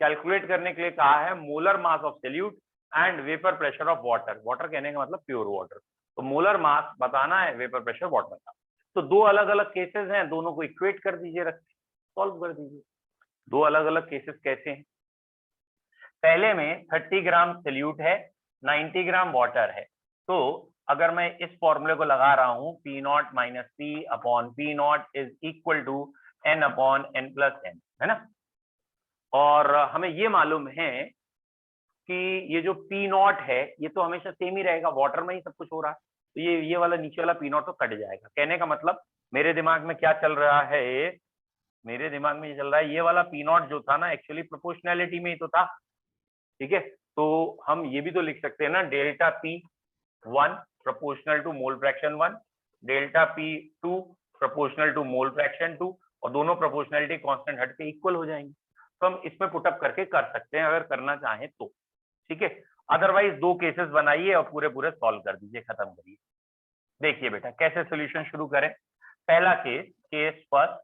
कैलकुलेट करने के लिए कहा है molar mass of solute and vapour pressure of water. Water कहने का मतलब प्योर वाटर, तो मोलर मास बताना है, वेपर प्रेशर वाटर का। तो दो अलग अलग केसेस हैं, दोनों को इक्वेट कर दीजिए, रख सॉल्व कर दीजिए। दो अलग अलग केसेस कैसे हैं? पहले में 30 ग्राम सोल्यूट है, 90 ग्राम वाटर है। तो अगर मैं इस फॉर्मूले को लगा रहा हूं, P not minus P upon P not is equal to N upon N plus N, है ना। और हमें ये मालूम है कि ये जो P नॉट है ये तो हमेशा सेम ही रहेगा, वाटर में ही सब कुछ हो रहा है, तो ये वाला नीचे वाला P नॉट तो कट जाएगा। कहने का मतलब मेरे दिमाग में क्या चल रहा है, मेरे दिमाग में ये चल रहा है, ये वाला P नॉट जो था ना एक्चुअली प्रोपोर्शनैलिटी में ही तो था। ठीक है, तो हम ये भी तो लिख सकते हैं ना, delta P1 proportional to mole fraction 1, delta P2 proportional to mole fraction 2, और दोनों प्रोपोर्शनैलिटी कांस्टेंट हट के इक्वल हो जाएंगे। तो हम इसमें पुटअप करके कर सकते हैं अगर करना चाहें तो। ठीक है, अदरवाइज दो केसेस बनाइए और पूरे पूरे सॉल्व कर दीजिए, खत्म करिए। देखिए बेटा कैसे सोल्यूशन शुरू करें। पहला केस फर्स्ट,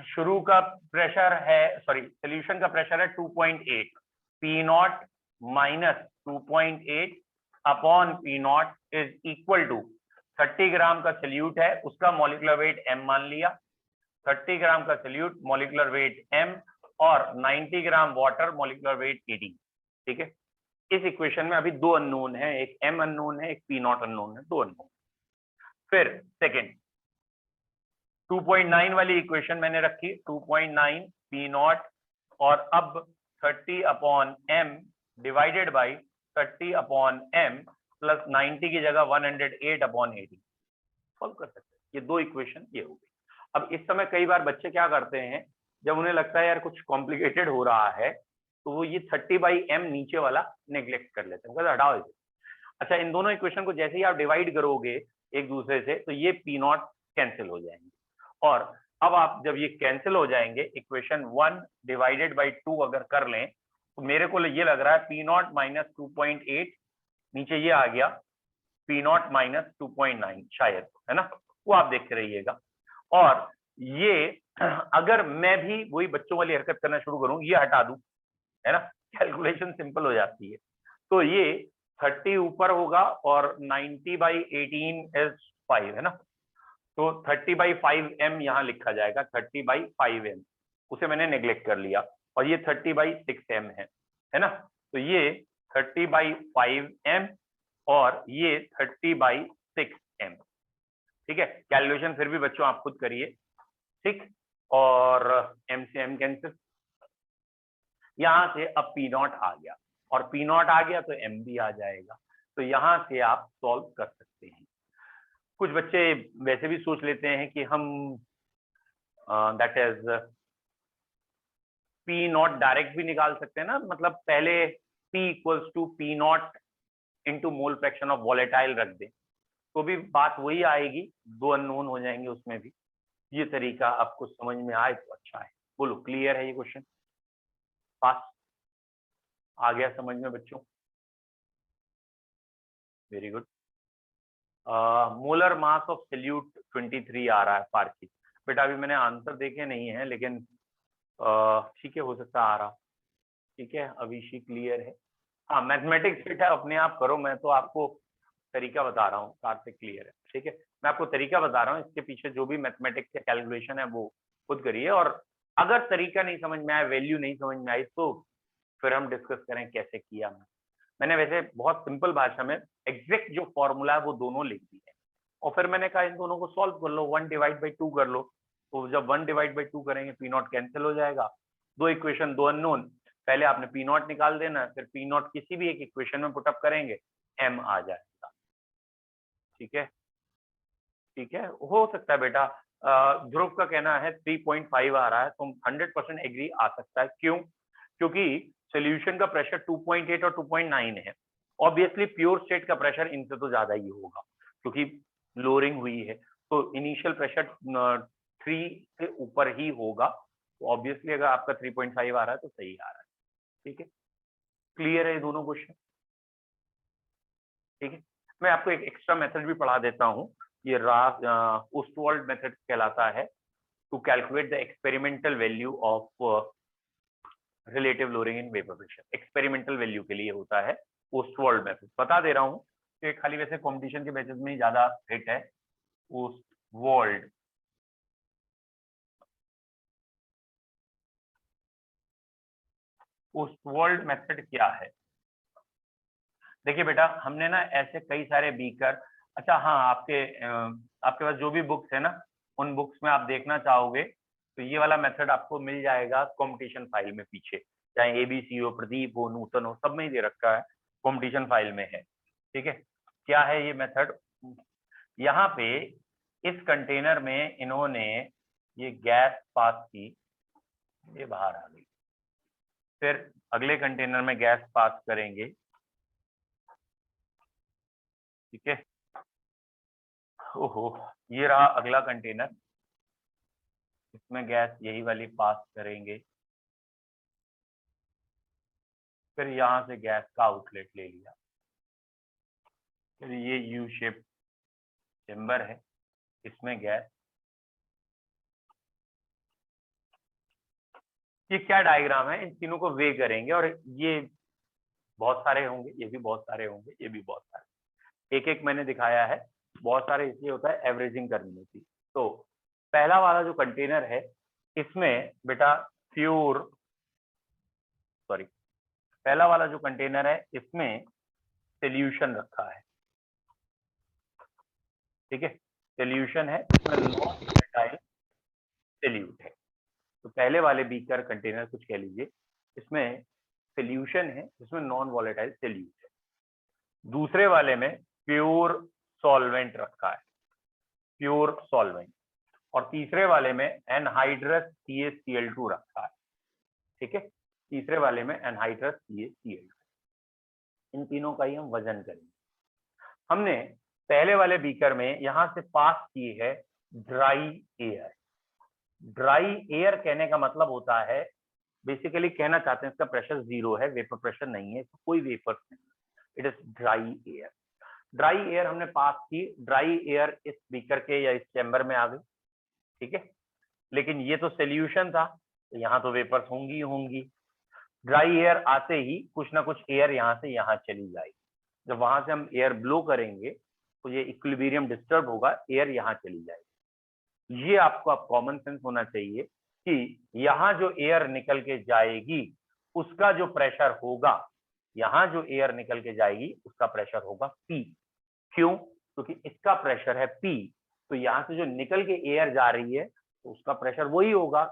शुरू का प्रेशर है, सॉरी सोल्यूशन का प्रेशर है 2.8, P not minus 2.8 upon P not is equal to 30 gram का सोल्यूट है, उसका मॉलिक्यूलर वेट m मान लिया, 30 ग्राम का सोल्यूट मॉलिक्यूलर वेट m और 90 ग्राम वाटर मॉलिक्यूलर वेट 18। ठीक है, इस इक्वेशन में अभी दो अननोन है, एक m अननोन है, एक p नॉट अननोन है, दो अननोन। फिर सेकंड 2.9 वाली इक्वेशन मैंने रखी, 2.9 p नॉट, और अब 30 upon m divided by 30 upon m plus 90 की जगह 108 अपॉन 80 सॉल्व कर सकते हैं। ये दो इक्वेशन ये हो गई। अब इस समय कई बार बच्चे क्या करते हैं, जब उन्हें लगता है यार कुछ कॉम्प्लिकेटेड हो रहा है, तो वो ये 30/m नीचे वाला नेग्लेक्ट कर लेते हैं, कहते हटाओ इसे। अच्छा, इन दोनों इक्वेशन को जैसे ही आप डिवाइड करोगे एक दूसरे से, तो ये p नॉट कैंसिल हो जाएंगे, और अब आप जब ये कैंसिल हो जाएंगे, इक्वेशन 1 डिवाइडेड बाई 2 अगर कर लें, तो मेरे को ये लग रहा है p नॉट माइनस 2.8, नीचे ये आ गया p नॉट माइनस 2.9 शायद, है ना, वो आप देख रहिएगा। और ये अगर मैं भी वही बच्चों वाली हरकत करना शुरू करूं, ये हटा दूं, है ना, कैलकुलेशन सिंपल हो जाती है। तो ये 30 ऊपर होगा और 90/18 इज 5, है ना, तो 30/5m यहाँ लिखा जाएगा, 30/5m, उसे मैंने नेग्लेक्ट कर लिया, और ये 30/6m है ना, तो ये 30/5m और ये 30/6m। ठीक है, कैलकुलेशन फिर भी बच्चों आप खुद करिए, ठीक, और m से m कैंसिल, यहां से अब p नॉट आ गया, और p नॉट आ गया तो m भी आ जाएगा, तो यहां से आप सॉल्व कर सकते हैं। कुछ बच्चे वैसे भी सोच लेते हैं कि हम that is p not direct भी निकाल सकते हैं ना, मतलब पहले p equals to p not into mole fraction of volatile रख दें, तो भी बात वही आएगी, दो अननोन हो जाएंगे उसमें भी। ये तरीका आपको समझ में आए तो अच्छा है। बोलो, क्लियर है ये क्वेश्चन? पास आ गया समझ में बच्चों? Very good. Molar mass of solute 23 आ रहा है पार्की, बेटा अभी मैंने आंसर देखे नहीं है, लेकिन ठीक है, हो सकता आ रहा। ठीक है, अभिषेक क्लियर है? हाँ, मैथमेटिक्स बेटा अपने आप करो, मैं तो आपको तरीका बता रहा हूँ, कार्तिक क्लियर है। ठीक है, मैं आपको तरीका बता रहा हूँ, इसके पीछे जो भी मैथमेटिक्स के कैलकुलेशन है वो खुद करिए, और अगर तरीका नहीं समझ में आया, वैल्यू नहीं समझ में आई, तो फिर हम डिस्कस करें कैसे किया। मैंने वैसे बहुत सिंपल भाषा में एग्जैक्ट जो फॉर्मूला है वो दोनों लिख दी है, और फिर मैंने कहा इन दोनों को सॉल्व कर लो, 1 डिवाइड बाई 2 कर लो, तो जब 1 डिवाइड बाई 2 करेंगे पी नॉट कैंसिल हो जाएगा, दो इक्वेशन दो अननोन, पहले आपने पी नॉट निकाल देना, फिर पी नॉट किसी भी एक इक्वेशन में पुटअप करेंगे, एम आ जाएगा। ठीक है, ठीक है, हो सकता है बेटा, ध्रुव का कहना है 3.5 आ रहा है, तो 100% एग्री आ सकता है। क्यों? क्योंकि सोल्यूशन का प्रेशर 2.8 और 2.9 है, ऑब्वियसली प्योर स्टेट का प्रेशर इनसे तो ज्यादा ही होगा, क्योंकि लोअरिंग हुई है, तो इनिशियल प्रेशर 3 से ऊपर ही होगा, तो ऑब्वियसली अगर आपका 3.5 आ रहा है तो सही आ रहा है। ठीक है, क्लियर है ये दोनों क्वेश्चन? ठीक है, मैं आपको एक एक्स्ट्रा मेथड भी पढ़ा देता हूँ, ये ओस्टवाल्ड मेथड कहलाता है, to calculate the experimental value of relative lowering in vapour pressure. Experimental value के लिए होता है ओस्टवाल्ड मेथड, बता दे रहा हूँ, ये खाली वैसे कंपटीशन के बेसिस में ही ज्यादा हिट है, ओस्टवाल्ड। ओस्टवाल्ड मेथड क्या है? देखिए बेटा, हमने ना ऐसे कई सारे बीकर, अच्छा हाँ, आपके पास जो भी बुक्स है ना, उन बुक्स में आप देखना चाहोगे तो ये वाला मेथड आपको मिल जाएगा कंपटीशन फाइल में पीछे, चाहे एबीसी हो, प्रदीप हो, नूतन हो, सब में ही दे रखा है, कंपटीशन फाइल में है। ठीक है, क्या है ये मेथड? यहाँ पे इस कंटेनर में इन्होंने ये गैस पास की, ये बाहर आ गई, फिर अगले कंटेनर में गैस पास करेंगे, ठीक है, ओहो, ये रहा अगला कंटेनर, इसमें गैस यही वाली पास करेंगे, फिर यहाँ से गैस का आउटलेट ले लिया, फिर ये यू शेप चेम्बर है, इसमें गैस, ये क्या डायग्राम है, इन तीनों को वे करेंगे, और ये बहुत सारे होंगे, ये भी बहुत सारे होंगे, ये भी बहुत सारे, एक एक मैंने दिखाया है, बहुत सारे इसलिए होता है एवरेजिंग करनी होती। तो पहला वाला जो कंटेनर है, इसमें बेटा प्योर, सॉरी, पहला वाला जो कंटेनर है इसमें सोल्यूशन रखा है, ठीक है, सोल्यूशन है, इसमें नॉन वोलेटाइल सोल्यूट है। तो पहले वाले बीकर कंटेनर कुछ कह लीजिए, इसमें सोल्यूशन है, इसमें नॉन वोलेटाइल सोल्यूट है। दूसरे वाले में प्योर सॉल्वेंट रखा है, प्योर सॉल्वेंट। और तीसरे वाले में एनहाइड्रस CaCl2 रखा है, ठीक है, तीसरे वाले में एनहाइड्रस CaCl2। इन तीनों का ही हम वजन करेंगे। हमने पहले वाले बीकर में यहां से पास की है ड्राई एयर। ड्राई एयर कहने का मतलब होता है, बेसिकली कहना चाहते हैं इसका प्रेशर 0 है, वेपर प्रेशर नहीं है, कोई वेपर नहीं, it is dry air. Dry air हमने पास की, ड्राई एयर इस बीकर के या इस चैम्बर में आ गई, ठीक है, लेकिन ये तो सोल्यूशन था, तो यहाँ तो वेपर्स होंगी ही होंगी। ड्राई एयर आते ही कुछ ना कुछ एयर यहाँ से यहाँ चली जाएगी। जब वहां से हम एयर ब्लो करेंगे तो ये इक्विलिब्रियम डिस्टर्ब होगा, एयर यहाँ चली जाएगी। ये आपको अब कॉमन सेंस होना चाहिए कि यहाँ जो एयर निकल के जाएगी उसका जो प्रेशर होगा, यहाँ जो एयर निकल के जाएगी उसका प्रेशर होगा P। क्यों? क्योंकि इसका प्रेशर है P, तो यहाँ से जो निकल के एयर जा रही है तो उसका प्रेशर वही होगा।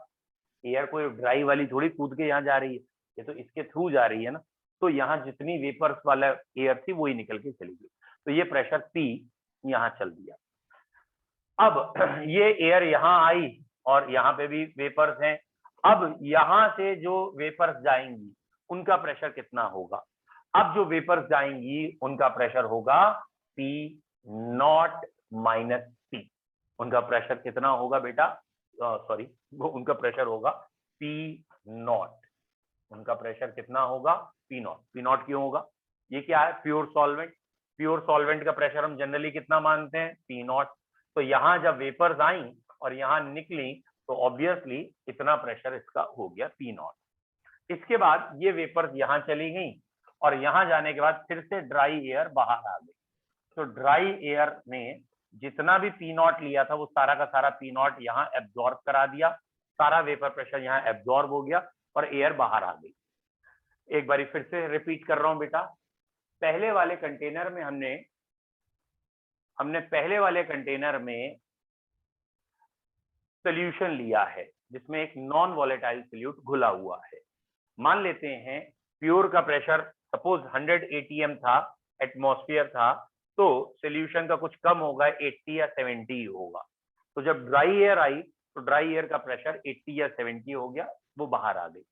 एयर कोई ड्राई वाली थोड़ी कूद के यहाँ जा रही है, ये तो इसके थ्रू जा रही है ना, तो यहाँ जितनी वेपर्स वाला एयर थी वही निकल के चली गई, तो ये प्रेशर P यहाँ चल दिया। अब ये एयर यहाँ आई और यहाँ पे भी वेपर्स हैं। अब यहाँ से जो वेपर्स जाएंगी उनका प्रेशर कितना होगा? अब जो वेपर्स जाएंगी उनका प्रेशर होगा P नॉट माइनस P। उनका प्रेशर कितना होगा बेटा? सॉरी, वो उनका प्रेशर होगा P नॉट। उनका प्रेशर कितना होगा? P not. P नॉट क्यों होगा? ये क्या है? Pure solvent. प्योर सॉल्वेंट का प्रेशर हम जनरली कितना मानते हैं? P not. तो यहाँ जब वेपर्स आई और यहाँ निकली तो ऑब्वियसली इतना प्रेशर इसका हो गया P नॉट। इसके बाद ये वेपर्स यहाँ चली गई और यहाँ जाने के बाद फिर से ड्राई एयर बाहर आ गई। तो ड्राई एयर ने जितना भी P नॉट लिया था वो सारा का सारा P नॉट यहाँ एब्जॉर्ब करा दिया, सारा वेपर प्रेशर यहाँ एब्जॉर्ब हो गया और एयर बाहर आ गई। एक बारी फिर से रिपीट कर रहा हूं बेटा, पहले वाले कंटेनर में हमने पहले वाले कंटेनर में सोल्यूशन लिया है जिसमें एक नॉन वॉलेटाइल सोल्यूट घुला हुआ है। मान लेते हैं प्योर का प्रेशर सपोज 100 atm था, एटमॉस्फेयर था, तो सोल्यूशन का कुछ कम होगा, 80 या 70 होगा। तो जब ड्राई एयर आई तो ड्राई एयर का प्रेशर 80 या 70 हो गया, वो बाहर आ गई।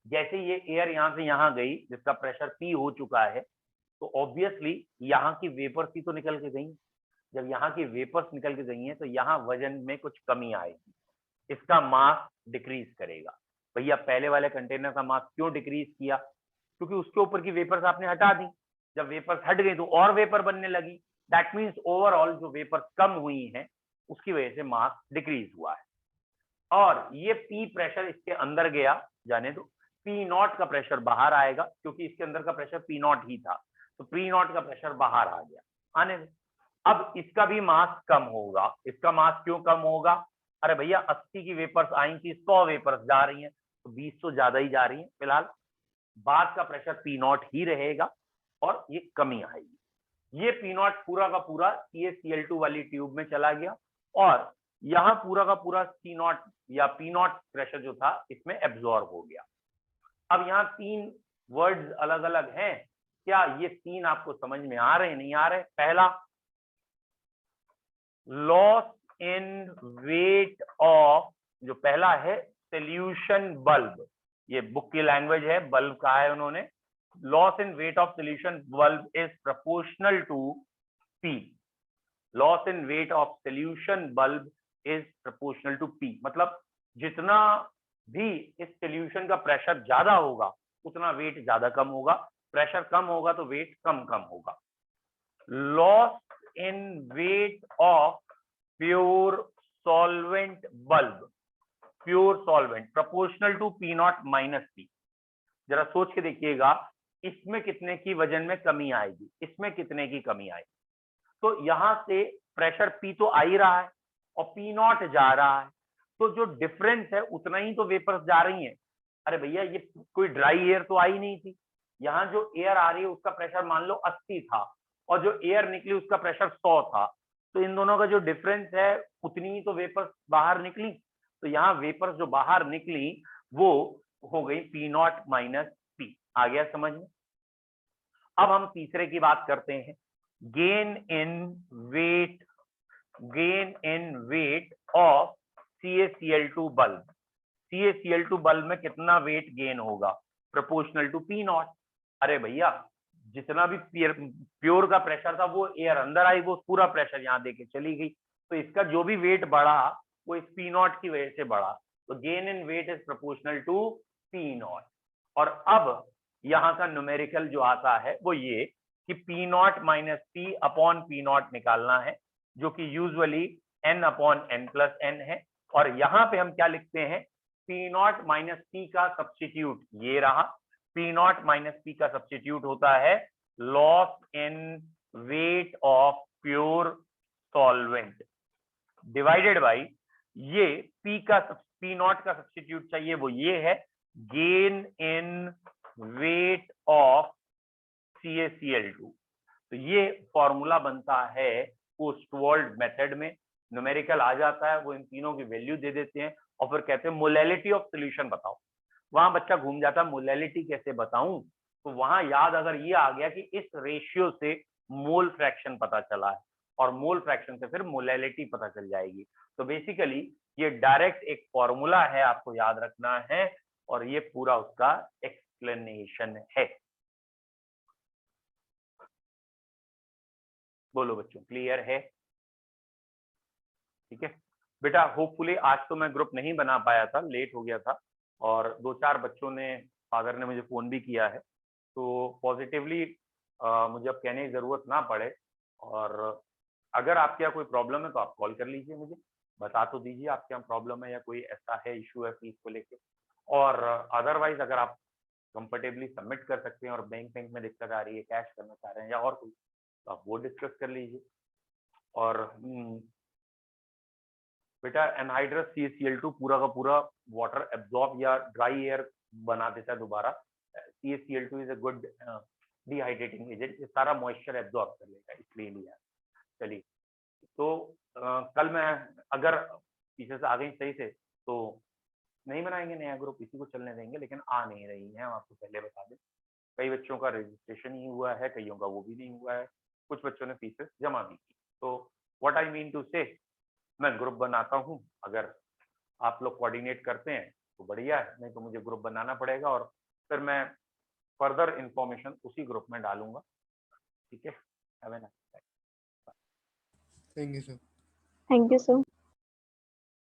जैसे ये एयर यहाँ से यहाँ गई जिसका प्रेशर P हो चुका है, तो ऑब्वियसली यहाँ की वेपर्स ही तो निकल के गई। जब यहाँ की वेपर्स निकल के गई हैं तो यहाँ वजन में कुछ कमी आएगी, इसका मास डिक्रीज करेगा। भैया पहले वाले कंटेनर का मास क्यों डिक्रीज किया? क्योंकि उसके ऊपर की वेपर्स आपने हटा दी। जब वेपर्स हट गई तो और वेपर बनने लगी, दैट मीन्स ओवरऑल जो वेपर्स कम हुई हैं उसकी वजह से मास डिक्रीज हुआ है। और ये P प्रेशर इसके अंदर गया, जाने दो, P नॉट का प्रेशर बाहर आएगा क्योंकि इसके अंदर का प्रेशर P नॉट ही था, तो P नॉट का प्रेशर बाहर आ गया, आने दो। अब इसका भी मास कम होगा। इसका मास क्यों कम होगा? अरे भैया 80 की वेपर्स आई थी, 100 वेपर्स जा रही हैं, तो 20 तो ज्यादा ही जा रही हैं। फिलहाल बाद का प्रेशर P नॉट ही रहेगा और ये कमी आएगी। ये P नॉट पूरा का पूरा CaCl2 वाली ट्यूब में चला गया और यहाँ पूरा का पूरा C नॉट या P नॉट प्रेशर जो था इसमें एब्जॉर्ब हो गया। अब यहाँ 3 वर्ड्स अलग अलग हैं, क्या ये 3 आपको समझ में आ रहे हैं, नहीं आ रहे? पहला, लॉस इन वेट ऑफ, जो पहला है सोल्यूशन बल्ब, ये बुक की लैंग्वेज है, बल्ब कहा है उन्होंने। Loss in weight of solution bulb is proportional to P। Loss in weight of solution bulb is proportional to P, मतलब जितना भी इस सोल्यूशन का प्रेशर ज्यादा होगा उतना वेट ज्यादा कम होगा, प्रेशर कम होगा तो वेट कम कम होगा। Loss in weight of pure solvent bulb, pure solvent proportional to P not minus P। जरा सोच के देखिएगा, इसमें कितने की वजन में कमी आएगी, इसमें कितने की कमी आएगी? तो यहां से प्रेशर P तो आ ही रहा है और P नॉट जा रहा है, तो जो डिफरेंस है उतना ही तो वेपर्स जा रही हैं। अरे भैया ये कोई ड्राई एयर तो आई नहीं थी, यहाँ जो एयर आ रही है उसका प्रेशर मान लो 80 था और जो एयर निकली उसका प्रेशर 100 था, तो इन दोनों का जो डिफरेंस है उतनी ही तो वेपर्स बाहर निकली। तो यहाँ वेपर्स जो बाहर निकली वो हो गई पी नॉट माइनस पी। आ गया समझ में? अब हम तीसरे की बात करते हैं, gain in weight, gain in weight of CaCl2 bulb. CaCl2 bulb में कितना वेट गेन होगा? Proportional to P not. अरे भैया जितना भी प्योर का प्रेशर था वो एयर अंदर आई, वो पूरा प्रेशर यहाँ देके चली गई, तो इसका जो भी वेट बढ़ा वो इस पी नॉट की वजह से बढ़ा। तो gain in weight is proportional to P not. और अब यहाँ का न्यूमेरिकल जो आता है वो ये कि P not minus P upon P not निकालना है, जो कि usually n upon n plus n है। और यहाँ पे हम क्या लिखते हैं, पी नॉट माइनस पी का सब्स्टिट्यूट ये रहा, पी नॉट माइनस पी का सब्स्टिट्यूट होता है loss in weight of pure solvent divided by ये पी नॉट का सब्स्टिट्यूट चाहिए वो ये है gain in weight of CaCl2। तो ये फॉर्मूला बनता है पोस्टवर्ल्ड मेथड में, न्यूमेरिकल आ जाता है, वो इन तीनों की वैल्यू दे देते हैं और फिर कहते हैं मोलैलिटी ऑफ सोल्यूशन बताओ। वहां बच्चा घूम जाता है मोलैलिटी कैसे बताऊं, तो वहां याद अगर ये आ गया कि इस रेशियो से मोल फ्रैक्शन पता चला है और मोल फ्रैक्शन से फिर मोलैलिटी पता चल जाएगी। तो बेसिकली ये डायरेक्ट एक फॉर्मूला है, आपको याद रखना है, और ये पूरा उसका एक्सप्लेनेशन है। बोलो बच्चों क्लियर है? ठीक है बेटा, होपफुली आज तो मैं ग्रुप नहीं बना पाया था, लेट हो गया था, और 2-4 बच्चों ने, फादर ने मुझे फोन भी किया है, तो पॉजिटिवली मुझे अब कहने की जरूरत ना पड़े। और अगर आपके यहाँ कोई प्रॉब्लम है तो आप कॉल कर लीजिए, मुझे बता तो दीजिए आपके यहाँ प्रॉब्लम है या कोई ऐसा है इशू है फीस को लेके। और अदरवाइज अगर आप कंफर्टेबली सबमिट कर सकते हैं और बैंक में दिक्कत आ रही है, कैश करना चाह रहे हैं या और कोई, तो आप वो डिस्कस कर लीजिए। और बेटा एनहाइड्रस CaCl2 पूरा का पूरा वाटर एब्जॉर्ब या ड्राई एयर बना देता है दोबारा। CaCl2 is a good dehydrating agent, ये सारा मॉइस्चर एब्जॉर्ब कर लेगा, इसलिए लिया। चलिए तो कल मैं अगर पीछे से आ गई सही से तो नहीं बनाएंगे नया ग्रुप, इसी को चलने देंगे, लेकिन आ नहीं रही है, हम आपको पहले बता दें। कई बच्चों का रजिस्ट्रेशन ही हुआ है, कईयों का वो भी नहीं हुआ है, कुछ बच्चों ने फीसेस जमा भी की। तो व्हाट आई मीन टू से, मैं ग्रुप बनाता हूँ, अगर आप लोग कोऑर्डिनेट करते हैं तो बढ़िया है, नहीं तो मुझे ग्रुप बनाना पड़ेगा और फिर मैं फर्दर इंफॉर्मेशन उसी ग्रुप में डालूंगा। ठीक है, have a nice day. Thank you sir. Thank you sir.